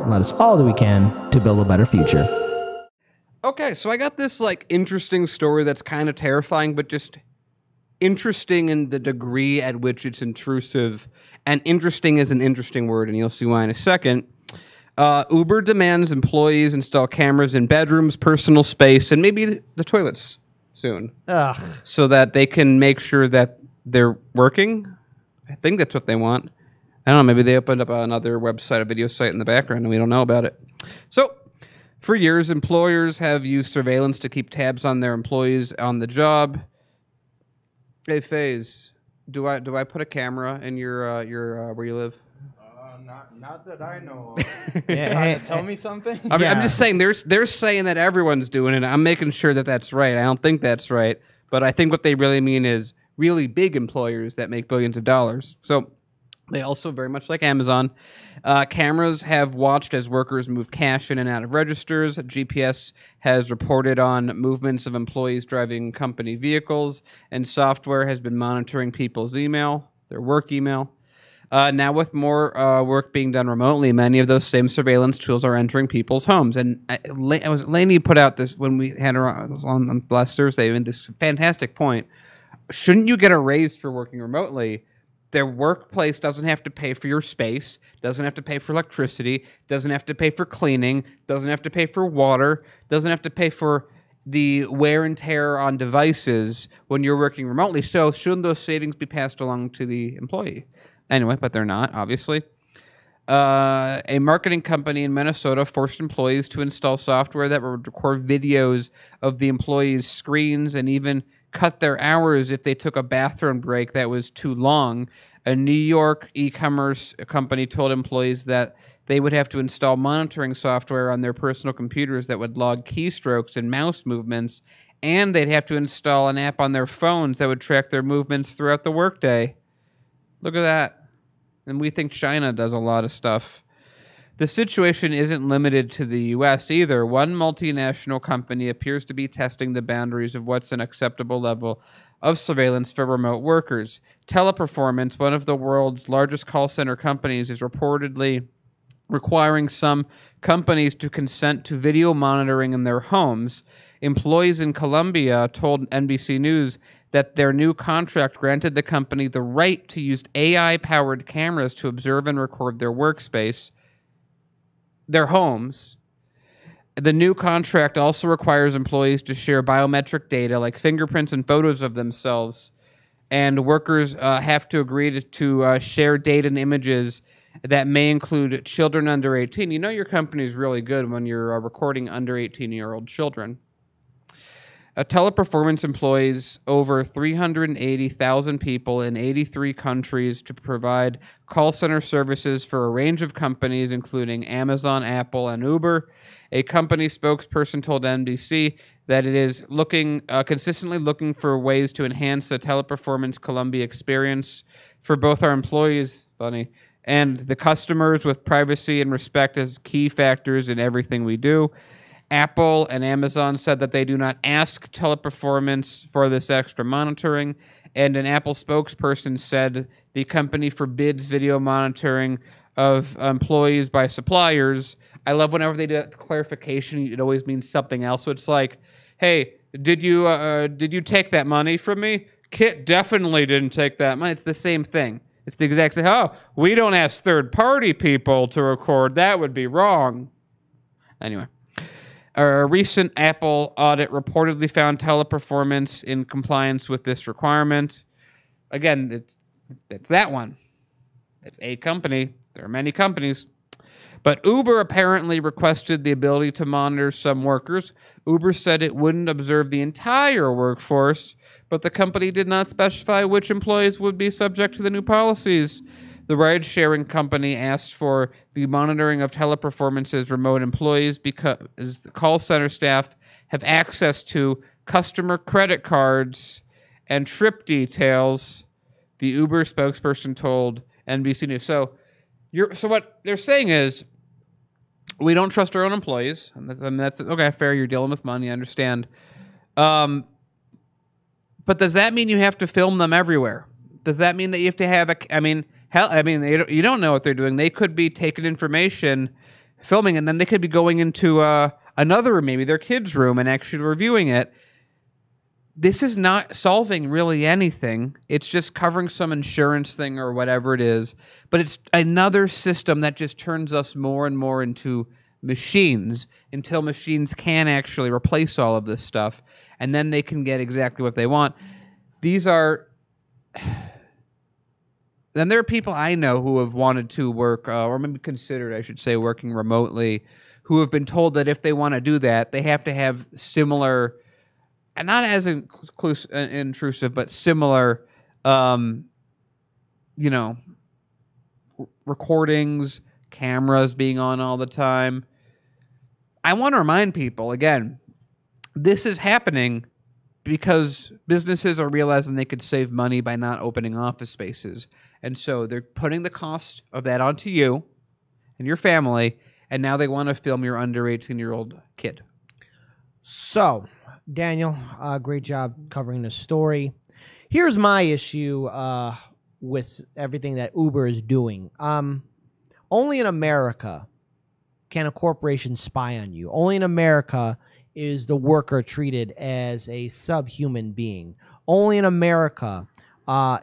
and let us all do we can to build a better future. Okay, so I got this like interesting story that's kind of terrifying, but just interesting in the degree at which it's intrusive. And interesting is an interesting word, and you'll see why in a second. Uber demands employees install cameras in bedrooms, personal space, and maybe the toilets soon. Ugh. So that they can make sure that they're working. I think that's what they want. I don't know, maybe they opened up another website, a video site in the background, and we don't know about it. So, for years, employers have used surveillance to keep tabs on their employees on the job. Hey, FaZe, do I put a camera in your where you live? Not that I know of. Yeah, Tell me something. I'm just saying they're saying that everyone's doing it. I'm making sure that that's right. I don't think that's right, but I think what they really mean is really big employers that make billions of dollars. So they also, very much like Amazon, cameras have watched as workers move cash in and out of registers. GPS has reported on movements of employees driving company vehicles, and software has been monitoring people's email, their work email. Now with more work being done remotely, many of those same surveillance tools are entering people's homes. And Lainey put out this when we had her on last Thursday, and this fantastic point. Shouldn't you get a raise for working remotely? Their workplace doesn't have to pay for your space, doesn't have to pay for electricity, doesn't have to pay for cleaning, doesn't have to pay for water, doesn't have to pay for the wear and tear on devices when you're working remotely. So shouldn't those savings be passed along to the employee? Anyway, but they're not, obviously. A marketing company in Minnesota forced employees to install software that would record videos of the employees' screens and even cut their hours if they took a bathroom break that was too long. A New York e-commerce company told employees that they would have to install monitoring software on their personal computers that would log keystrokes and mouse movements, and they'd have to install an app on their phones that would track their movements throughout the workday. Look at that. And we think China does a lot of stuff. The situation isn't limited to the U.S. either. One multinational company appears to be testing the boundaries of what's an acceptable level of surveillance for remote workers. Teleperformance, one of the world's largest call center companies, is reportedly requiring some companies to consent to video monitoring in their homes. Employees in Colombia told NBC News that their new contract granted the company the right to use AI-powered cameras to observe and record their workspace, their homes. The new contract also requires employees to share biometric data like fingerprints and photos of themselves, and workers have to agree to share data and images that may include children under 18. You know your company is really good when you're recording under 18-year-old children. Teleperformance employs over 380,000 people in 83 countries to provide call center services for a range of companies, including Amazon, Apple, and Uber. A company spokesperson told NBC that it is consistently looking for ways to enhance the Teleperformance Colombia experience for both our employees, and the customers, with privacy and respect as key factors in everything we do. Apple and Amazon said that they do not ask Teleperformance for this extra monitoring, and an Apple spokesperson said the company forbids video monitoring of employees by suppliers. I love whenever they do that clarification, it always means something else. So it's like, hey, did you take that money from me? Kit definitely didn't take that money. It's the same thing. It's the exact same. Oh, we don't ask third-party people to record. That would be wrong. Anyway. A recent Apple audit reportedly found Teleperformance in compliance with this requirement. Again, it's that one. It's a company. There are many companies. But Uber apparently requested the ability to monitor some workers. Uber said it wouldn't observe the entire workforce, but the company did not specify which employees would be subject to the new policies. The ride-sharing company asked for the monitoring of Teleperformance's remote employees because the call center staff have access to customer credit cards and trip details, the Uber spokesperson told NBC News. So what they're saying is, we don't trust our own employees. And that's okay, fair, you're dealing with money, I understand. But does that mean you have to film them everywhere? Does that mean that you have to have you don't know what they're doing. They could be taking information filming, and then they could be going into another room, maybe their kid's room, and actually reviewing it. This is not solving really anything. It's just covering some insurance thing or whatever it is. But it's another system that just turns us more and more into machines until machines can actually replace all of this stuff. And then they can get exactly what they want. These are... Then there are people I know who have wanted to work, or maybe considered, I should say, working remotely, who have been told that if they want to do that, they have to have similar... and not as intrusive, but similar, recordings, cameras being on all the time. I want to remind people, again, this is happening because businesses are realizing they could save money by not opening office spaces. And so they're putting the cost of that onto you and your family, and now they want to film your under 18-year-old kid. So... Daniel, great job covering the story. Here's my issue with everything that Uber is doing. Only in America can a corporation spy on you. Only in America is the worker treated as a subhuman being. Only in America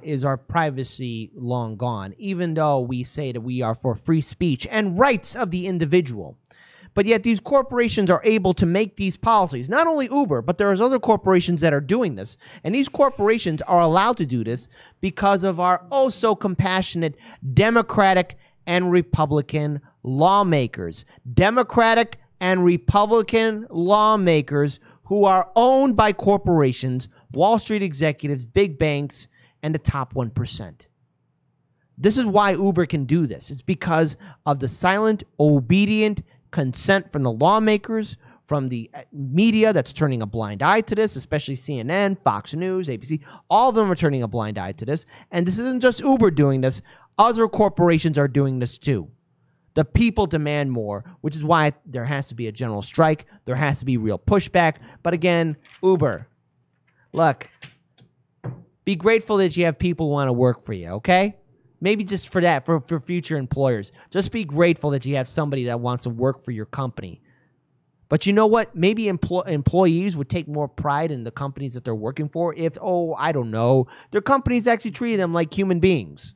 is our privacy long gone, even though we say that we are for free speech and rights of the individual. But yet these corporations are able to make these policies. Not only Uber, but there's other corporations that are doing this. And these corporations are allowed to do this because of our oh-so-compassionate Democratic and Republican lawmakers. Democratic and Republican lawmakers who are owned by corporations, Wall Street executives, big banks, and the top 1%. This is why Uber can do this. It's because of the silent, obedient consent from the lawmakers, from the media that's turning a blind eye to this, especially CNN, Fox News, ABC. All of them are turning a blind eye to this. And this isn't just Uber doing this. Other corporations are doing this too. The people demand more, which is why there has to be a general strike. There has to be real pushback. But again, Uber, look, be grateful that you have people who want to work for you, okay? Maybe just for that, for future employers. Just be grateful that you have somebody that wants to work for your company. But you know what? Maybe employees would take more pride in the companies that they're working for if, I don't know, their companies actually treated them like human beings.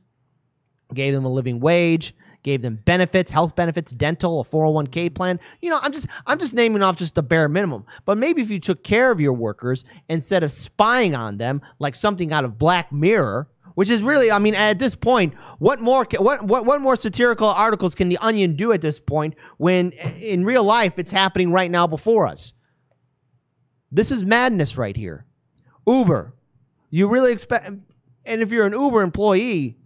Gave them a living wage, gave them benefits, health benefits, dental, a 401k plan. You know, I'm just naming off just the bare minimum. But maybe if you took care of your workers instead of spying on them like something out of Black Mirror, which is really, I mean, at this point, what more satirical articles can The Onion do at this point when in real life it's happening right now before us? This is madness right here. Uber, you really expect, and if you're an Uber employee,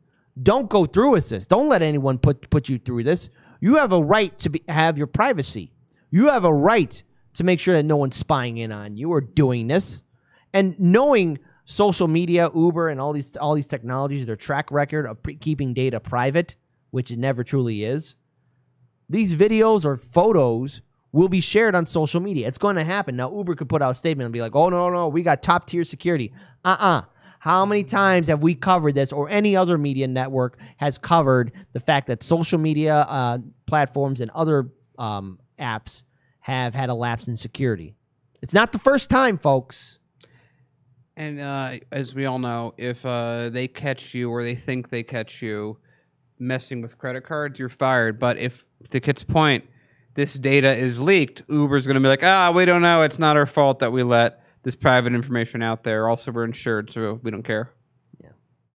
don't go through with this. Don't let anyone put you through this. You have a right to have your privacy. You have a right to make sure that no one's spying in on you or doing this. And knowing social media, Uber, and all these technologies, their track record of keeping data private, which it never truly is, these videos or photos will be shared on social media. It's going to happen. Now, Uber could put out a statement and be like, oh, no, we got top-tier security. How many times have we covered this, or any other media network has covered the fact that social media platforms and other apps have had a lapse in security? It's not the first time, folks. And as we all know, if they catch you or they think they catch you messing with credit cards, you're fired. But if, to Kit's point, this data is leaked, Uber's going to be like, we don't know. It's not our fault that we let this private information out there. Also, we're insured, so we don't care.